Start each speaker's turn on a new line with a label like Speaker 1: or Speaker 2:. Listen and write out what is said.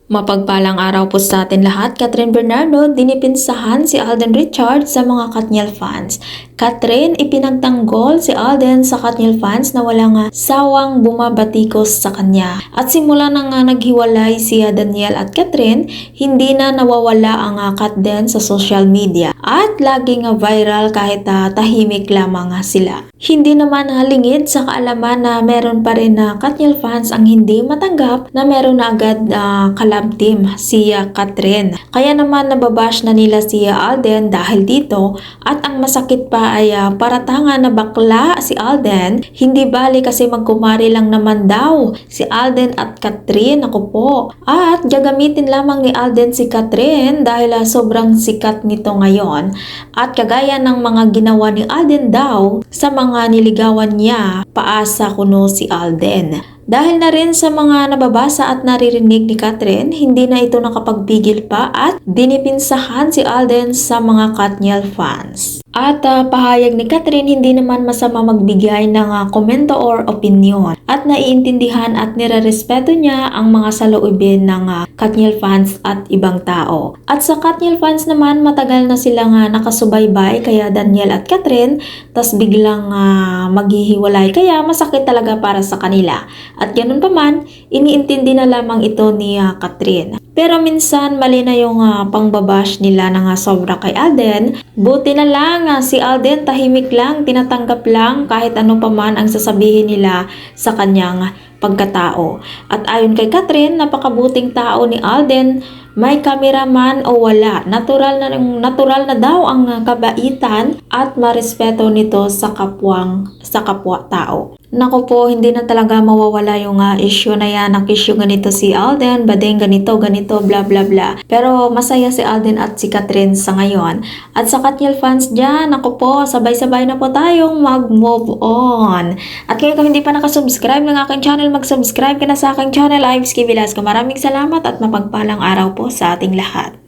Speaker 1: Mapagpalang araw po sa atin lahat. Catherine Bernardo, dinipinsahan si Alden Richards sa mga Katniel fans. Catherine, ipinagtanggol si Alden sa Katniel fans na walang sawang bumabatikos sa kanya. At simula nang naghiwalay si Danielle at Catherine, hindi na nawawala ang Katden sa social media. At laging viral kahit tahimik lamang sila. Hindi naman halingid sa kaalaman na meron pa rin na Katniel fans ang hindi matanggap na meron na agad collab team si Catherine. Kaya naman nababash na nila si Alden dahil dito at ang masakit pa ay paratangan na bakla si Alden. Hindi bali kasi magkumari lang naman daw si Alden at Catherine. Ako po. At gagamitin lamang ni Alden si Catherine dahil sobrang sikat nito ngayon. At kagaya ng mga ginawa ni Alden daw sa mga niligawan niya, paasa kuno si Alden. Dahil na rin sa mga nababasa at naririnig ni Catherine, hindi na ito nakapagpigil pa at dinipinsahan si Alden sa mga Katniel fans. At pahayag ni Catherine, hindi naman masama magbigay ng komento or opinion at naiintindihan at nirerespeto niya ang mga saloobin ng Katniel fans at ibang tao. At sa Katniel fans naman, matagal na silang nakasubaybay kaya Danielle at Catherine, tas biglang maghihiwalay kaya masakit talaga para sa kanila. At ganun pa man, iniintindi na lamang ito ni Catherine. Pero minsan mali na yung pangbabash nila ng sobra kay Alden. Buti na lang si Alden tahimik lang, tinatanggap lang kahit ano pa man ang sasabihin nila sa kanyang pagkatao. At ayon kay Catherine, napakabuting tao ni Alden. May cameraman o wala, natural na daw ang kabaitan at marespeto nito sa kapwa tao. Nako po, hindi na talaga mawawala yung issue na yan. Issue ganito si Alden, badeng ganito, bla bla bla. Pero masaya si Alden at si Catherine sa ngayon. At sa Katniel fans dyan, nako po, sabay-sabay na po tayong mag-move on. At kung hindi pa nakasubscribe ng aking channel, mag-subscribe ka na sa aking channel, Ives K. Velasco. Maraming salamat at mapagpalang araw po sa ating lahat.